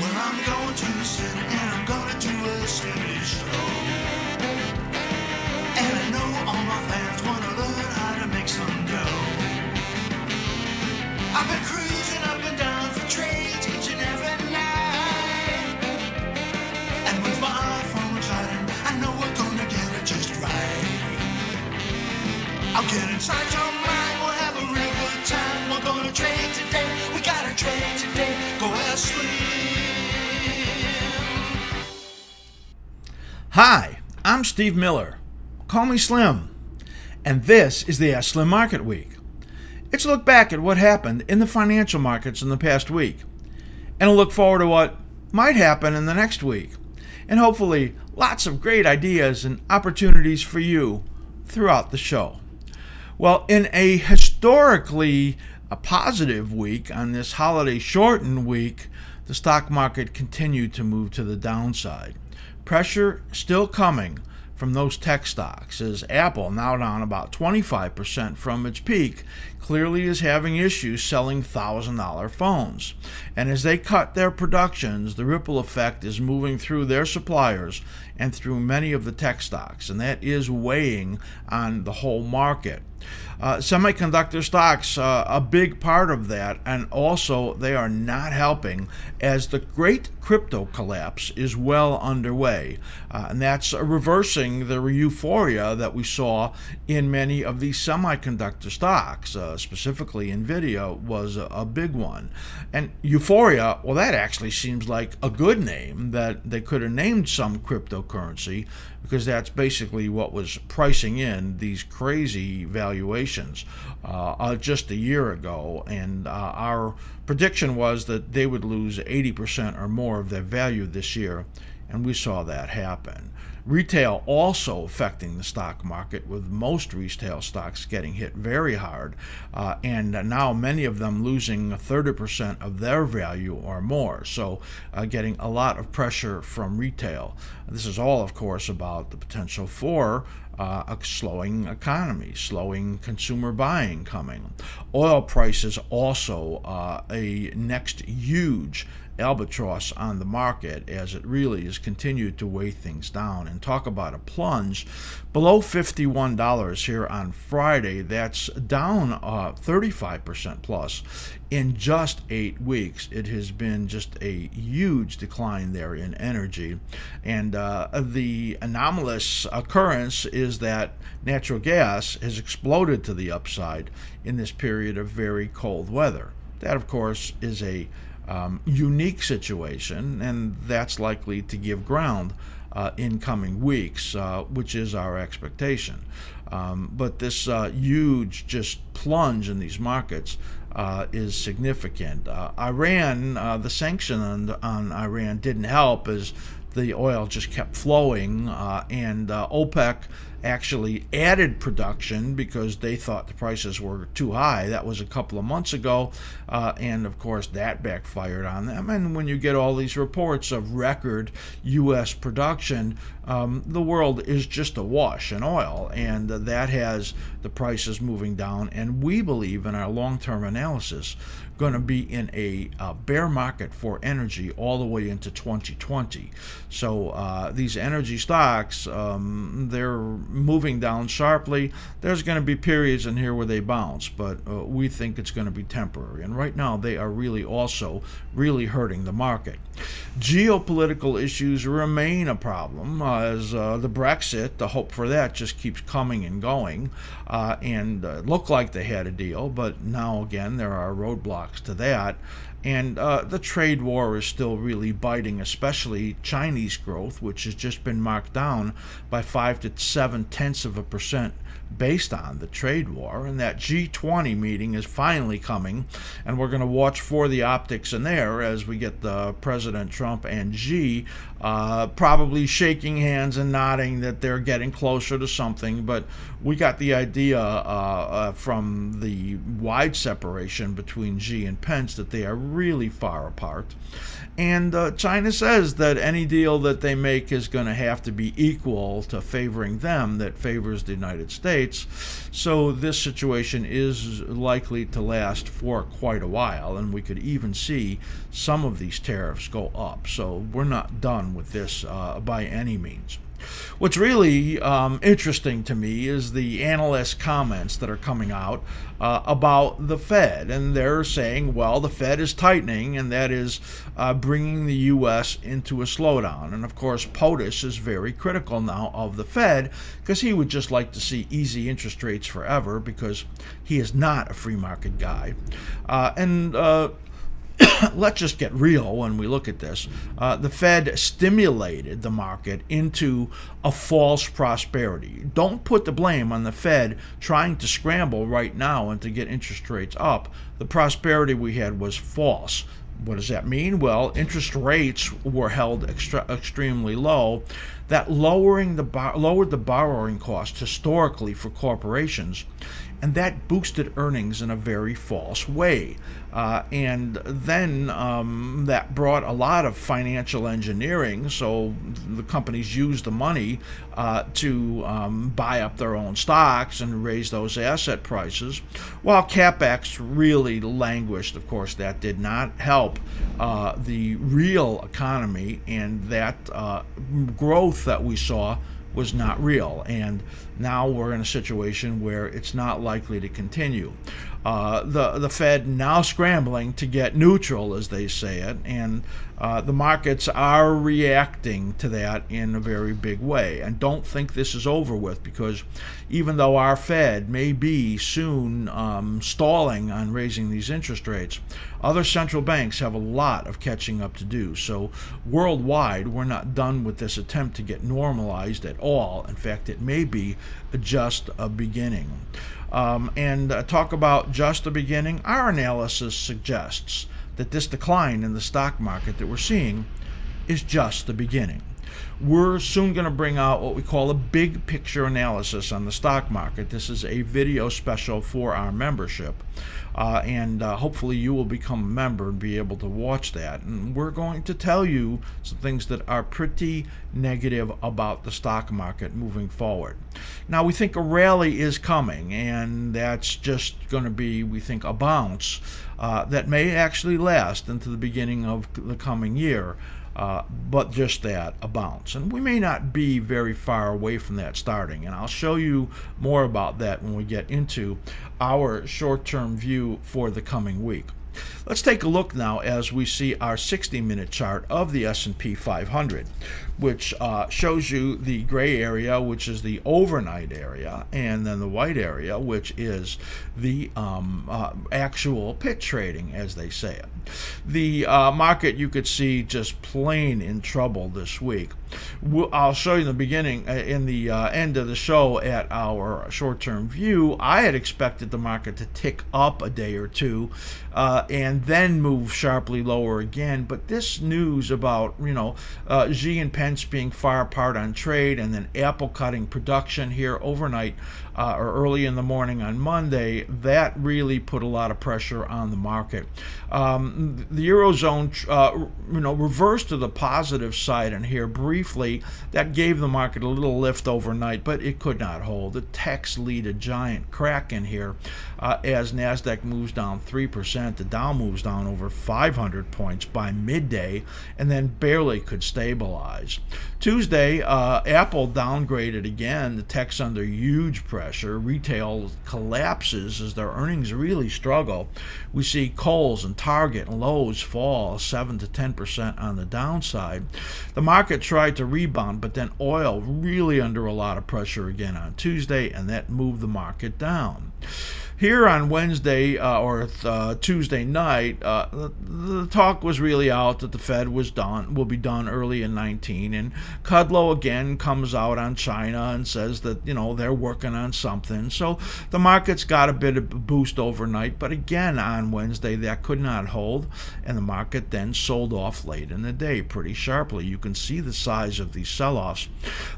Well, I'm going to the city and I'm gonna do a steady show. And I know all my fans wanna learn how to make some dough. I've been cruising up and down for trades each and every night. And with my iPhone reclining, I know we're gonna get it just right. I'll get inside your mind, we'll have a real good time. We're gonna trade today, we gotta trade today. Go askSlim. Hi, I'm Steve Miller. Call me Slim. And this is the askSlim Market Week. It's a look back at what happened in the financial markets in the past week, and a look forward to what might happen in the next week, and hopefully lots of great ideas and opportunities for you throughout the show. Well, in a historically positive week on this holiday shortened week, the stock market continued to move to the downside. Pressure still coming from those tech stocks, as Apple, now down about 25% from its peak, clearly is having issues selling $1,000 phones. And as they cut their productions, the ripple effect is moving through their suppliers and through many of the tech stocks, and that is weighing on the whole market. Semiconductor stocks, a big part of that, and also they are not helping as the great crypto collapse is well underway. And that's reversing the euphoria that we saw in many of these semiconductor stocks. Specifically, NVIDIA was a big one. And euphoria, well, that actually seems like a good name, that they could have named some cryptocurrency, because that's basically what was pricing in these crazy valuations just a year ago. And our prediction was that they would lose 80% or more of their value this year, and we saw that happen. Retail also affecting the stock market, with most retail stocks getting hit very hard, and now many of them losing 30% of their value or more. So getting a lot of pressure from retail. This is all, of course, about the potential for a slowing economy, slowing consumer buying coming. Oil prices also a next huge albatross on the market, as it really has continued to weigh things down. And talk about a plunge below $51 here on Friday. That's down 35% plus in just 8 weeks. It has been just a huge decline there in energy. And the anomalous occurrence is that natural gas has exploded to the upside in this period of very cold weather. That, of course, is a unique situation, and that's likely to give ground in coming weeks, which is our expectation. But this huge just plunge in these markets is significant. Iran, the sanction on Iran didn't help, as the oil just kept flowing, and OPEC actually added production because they thought the prices were too high. That was a couple of months ago, and of course that backfired on them. And when you get all these reports of record U.S. production, the world is just awash in oil, and that has the prices moving down. And we believe in our long-term analysis going to be in a bear market for energy all the way into 2020. So these energy stocks, they're moving down sharply. There's going to be periods in here where they bounce, but we think it's going to be temporary. And right now they are really also really hurting the market. Geopolitical issues remain a problem, as the Brexit, the hope for that just keeps coming and going, and looked like they had a deal, but now again there are roadblocks to that. And the trade war is still really biting, especially Chinese growth, which has just been marked down by 5 to 7/10% based on the trade war. And that G20 meeting is finally coming, and we're going to watch for the optics in there as we get President Trump and Xi probably shaking hands and nodding that they're getting closer to something. But we got the idea from the wide separation between Xi and Pence that they are really far apart. And China says that any deal that they make is going to have to be equal to favoring them that favors the United States. States. So this situation is likely to last for quite a while, and we could even see some of these tariffs go up. So we're not done with this by any means. What's really interesting to me is the analyst comments that are coming out about the Fed, and they're saying, well, the Fed is tightening, and that is bringing the U.S. into a slowdown. And of course, POTUS is very critical now of the Fed because he would just like to see easy interest rates forever because he is not a free market guy. Let's just get real when we look at this. The Fed stimulated the market into a false prosperity. Don't put the blame on the Fed trying to scramble right now and to get interest rates up. The prosperity we had was false. What does that mean? Well, interest rates were held extremely low. That lowered the borrowing cost historically for corporations, and that boosted earnings in a very false way. And then that brought a lot of financial engineering, so the companies used the money to buy up their own stocks and raise those asset prices, while CapEx really languished. Of course, that did not help the real economy, and that growth that we saw was not real, and now we're in a situation where it's not likely to continue. The Fed now scrambling to get neutral, as they say it, and the markets are reacting to that in a very big way. And don't think this is over with, because even though our Fed may be soon stalling on raising these interest rates, other central banks have a lot of catching up to do. So worldwide, we're not done with this attempt to get normalized at all. In fact, it may be just a beginning. Talk about just a beginning, our analysis suggests that this decline in the stock market that we're seeing is just the beginning. We're soon going to bring out what we call a big picture analysis on the stock market. This is a video special for our membership. Hopefully you will become a member and be able to watch that. And we're going to tell you some things that are pretty negative about the stock market moving forward. Now, we think a rally is coming, and that's just going to be, we think, a bounce that may actually last into the beginning of the coming year. But just that, a bounce. And we may not be very far away from that starting, and I'll show you more about that when we get into our short-term view for the coming week. Let's take a look now as we see our 60-minute chart of the S&P 500, which shows you the gray area, which is the overnight area, and then the white area, which is the actual pit trading, as they say it. The market, you could see, just plain in trouble this week. I'll show you in the beginning, in the end of the show at our short-term view, I had expected the market to tick up a day or two and then move sharply lower again. But this news about, Xi and Pence being far apart on trade, and then Apple cutting production here overnight or early in the morning on Monday, that really put a lot of pressure on the market. The Eurozone, reversed to the positive side in here briefly. That gave the market a little lift overnight, but it could not hold. The techs lead a giant crack in here as NASDAQ moves down 3%. The Dow moves down over 500 points by midday and then barely could stabilize. Tuesday, Apple downgraded again. The tech's under huge pressure. Retail collapses as their earnings really struggle. We see Kohl's and Target and Lowe's fall 7 to 10% on the downside. The market tried to rebound, but then oil really under a lot of pressure again on Tuesday, and that moved the market down. Here on Wednesday or Tuesday night, the talk was really out that the Fed will be done early in 19, and Kudlow again comes out on China and says that they're working on something. So the market's got a bit of a boost overnight, but again on Wednesday that could not hold, and the market then sold off late in the day pretty sharply. You can see the size of these sell-offs.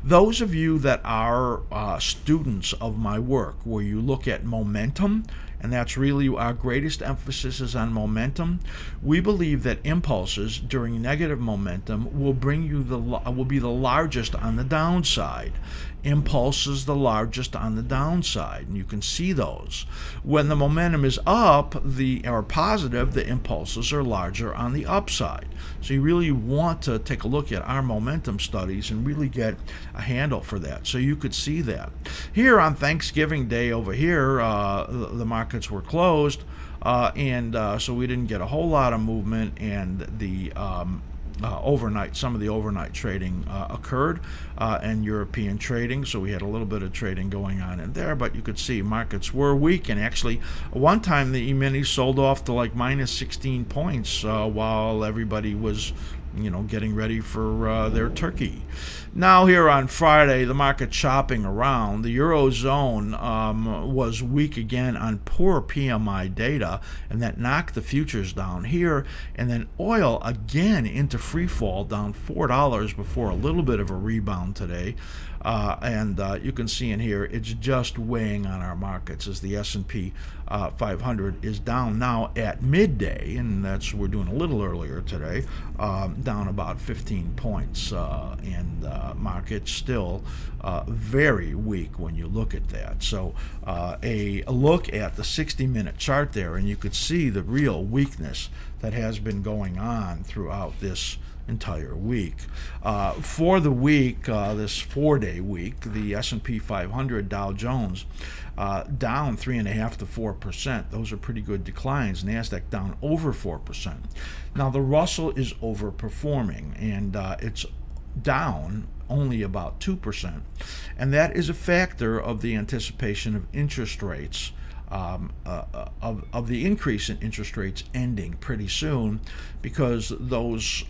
Those of you that are students of my work, where you look at momentum and that's really our greatest emphasis is on momentum. We believe that impulses during negative momentum will be the largest on the downside. Impulses the largest on the downside, and you can see those. When the momentum is up, or positive, the impulses are larger on the upside. So you really want to take a look at our momentum studies and really get a handle for that. So you could see that. Here on Thanksgiving Day over here, the markets were closed, and so we didn't get a whole lot of movement, and the some of the overnight trading occurred, and European trading, so we had a little bit of trading going on in there, but you could see markets were weak, and actually one time the E-mini sold off to like minus 16 points while everybody was getting ready for their turkey. Now here on Friday, the market shopping around. The Eurozone was weak again on poor PMI data, and that knocked the futures down here. And then oil again into free fall, down $4 before a little bit of a rebound today. And you can see in here, it's just weighing on our markets as the S&P 500 is down now at midday, and we're doing a little earlier today, down about 15 points, and markets still very weak when you look at that. So a look at the 60-minute chart there, and you could see the real weakness that has been going on throughout this entire week. For the week, this 4-day week, the S&P 500 Dow Jones down 3.5% to 4%. Those are pretty good declines. NASDAQ down over 4%. Now the Russell is overperforming, and it's down only about 2%, and that is a factor of the anticipation of interest rates, of the increase in interest rates ending pretty soon, because those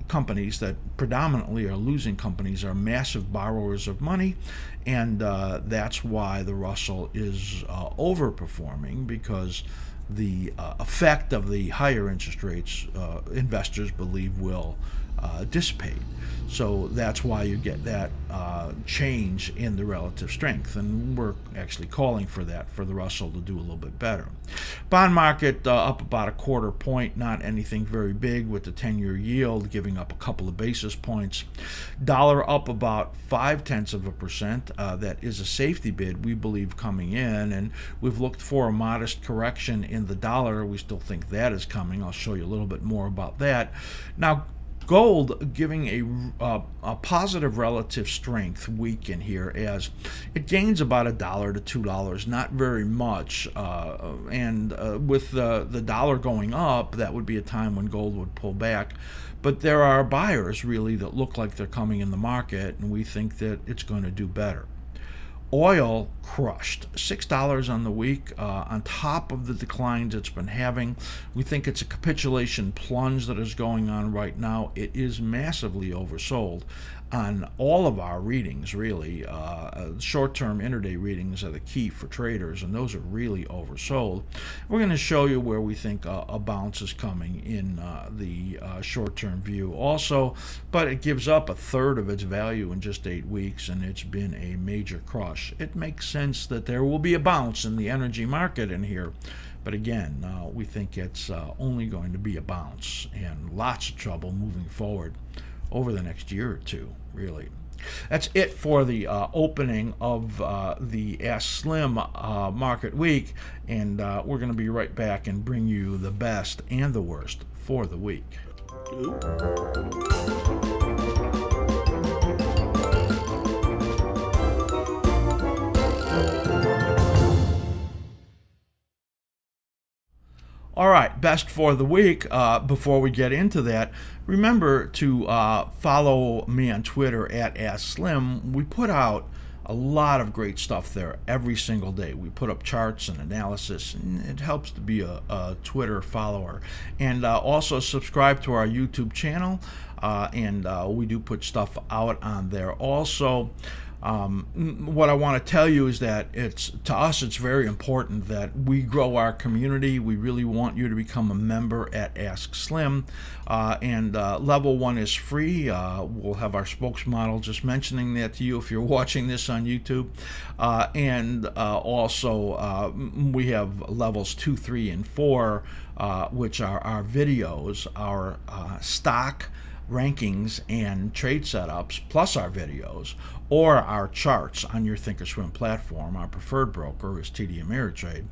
companies that predominantly are losing companies are massive borrowers of money, and that's why the Russell is overperforming, because the effect of the higher interest rates investors believe will dissipate. So that's why you get that change in the relative strength, and we're actually calling for that, for the Russell to do a little bit better. Bond market up about a 1/4 point, not anything very big, with the 10-year yield giving up a couple of basis points. Dollar up about 0.5%. That is a safety bid, we believe, coming in, and we've looked for a modest correction in the dollar. We still think that is coming. I'll show you a little bit more about that. Now, gold giving a positive relative strength week in here, as it gains about $1 to $2, not very much, and with the dollar going up, that would be a time when gold would pull back. But there are buyers really that look like they're coming in the market, and we think that it's going to do better. Oil crushed $6 on the week, on top of the declines it's been having. We think it's a capitulation plunge that is going on right now. It is massively oversold on all of our readings, really. Short-term intraday readings are the key for traders, and those are really oversold. We're going to show you where we think a bounce is coming in the short-term view also, but it gives up 1/3 of its value in just 8 weeks, and it's been a major crush. It makes sense that there will be a bounce in the energy market in here, but again, we think it's only going to be a bounce, and lots of trouble moving forward over the next year or two, really. That's it for the opening of the askSlim market week, and we're going to be right back and bring you the best and the worst for the week. All right, best for the week. Before we get into that, remember to follow me on Twitter at askSlim. We put out a lot of great stuff there every single day. We put up charts and analysis, and it helps to be a Twitter follower. And also subscribe to our YouTube channel, and we do put stuff out on there also. What I want to tell you is that to us it's very important that we grow our community. We really want you to become a member at askSlim, and level 1 is free. We'll have our spokesmodel just mentioning that to you if you're watching this on YouTube, and also we have levels 2, 3, and 4, which are our videos, our stock rankings and trade setups, plus our videos, or our charts on your Thinkorswim platform. Our preferred broker is TD Ameritrade,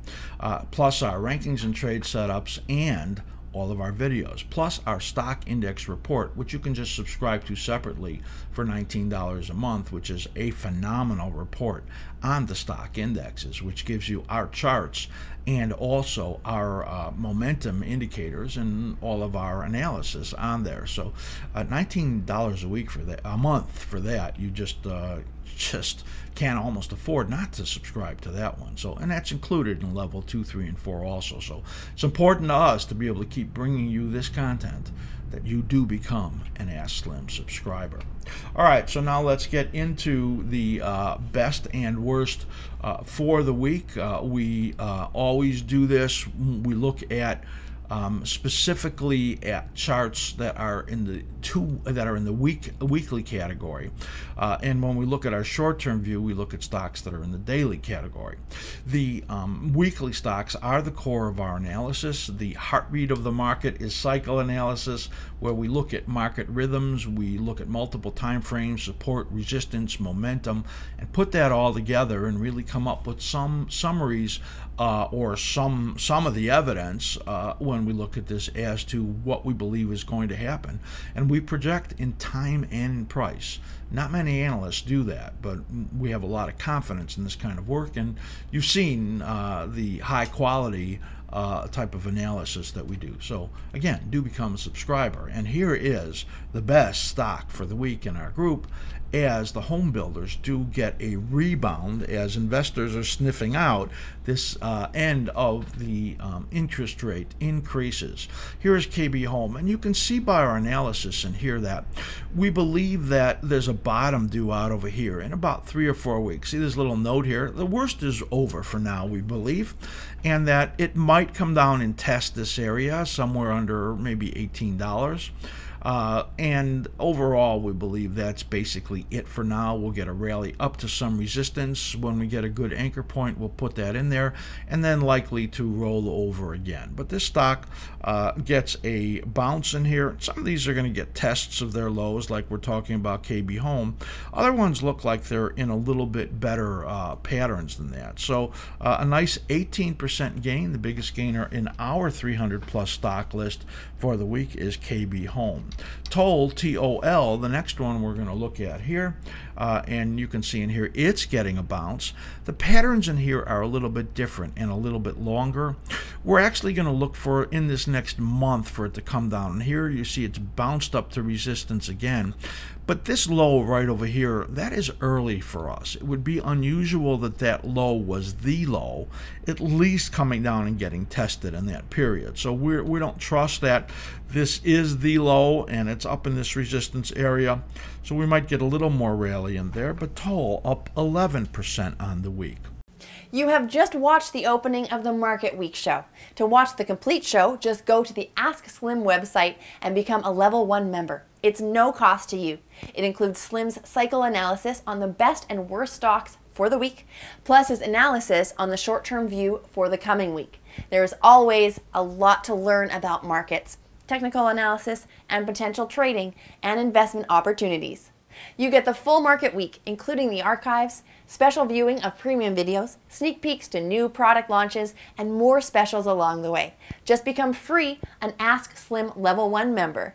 plus our rankings and trade setups and all of our videos, plus our stock index report, which you can just subscribe to separately for $19 a month, which is a phenomenal report on the stock indexes, which gives you our charts and also our momentum indicators and all of our analysis on there. So $19 a week for that, a month for that, you just can't almost afford not to subscribe to that one. So, and that's included in level 2, 3, and 4 also. So it's important to us to be able to keep bringing you this content, that you do become an askSlim subscriber. All right, so now let's get into the best and worst for the week. We always do this. We look at specifically at charts that are in the weekly category, and when we look at our short-term view, we look at stocks that are in the daily category. The weekly stocks are the core of our analysis. The heartbeat of the market is cycle analysis, where we look at market rhythms, we look at multiple time frames, support, resistance, momentum, and put that all together and really come up with some summaries or some of the evidence when we look at this as to what we believe is going to happen. And we project in time and in price. Not many analysts do that, but we have a lot of confidence in this kind of work, and you've seen the high quality type of analysis that we do. So again, do become a subscriber. And here is the best stock for the week in our group, as the home builders do get a rebound as investors are sniffing out this end of the interest rate increases. Here is KB Home, and you can see by our analysis and hear that we believe that there's a bottom due out over here in about 3 or 4 weeks. See this little note here? The worst is over for now, we believe, and that it might come down and test this area somewhere under maybe $18. And overall, we believe that's basically it for now. We'll get a rally up to some resistance. When we get a good anchor point, we'll put that in there, and then likely to roll over again. But this stock gets a bounce in here. Some of these are going to get tests of their lows, like we're talking about KB Home. Other ones look like they're in a little bit better patterns than that. So a nice 18% gain. The biggest gainer in our 300+ stock list for the week is KB Home. TOL, T-O-L, the next one we're going to look at here, and you can see in here it's getting a bounce. The patterns in here are a little bit different and a little bit longer. We're actually going to look for in this next month for it to come down. And here you see it's bounced up to resistance again. But this low right over here, that is early for us. It would be unusual that that low was the low, at least coming down and getting tested in that period. So we don't trust that this is the low and it's up in this resistance area. So we might get a little more rally in there, but TOL up 11% on the week. You have just watched the opening of the Market Week show. To watch the complete show, just go to the askSlim website and become a level 1 member. It's no cost to you. It includes Slim's cycle analysis on the best and worst stocks for the week, plus his analysis on the short-term view for the coming week. There is always a lot to learn about markets, technical analysis, and potential trading and investment opportunities. You get the full Market Week, including the archives, special viewing of premium videos, sneak peeks to new product launches, and more specials along the way. Just become free an askSlim Level 1 member.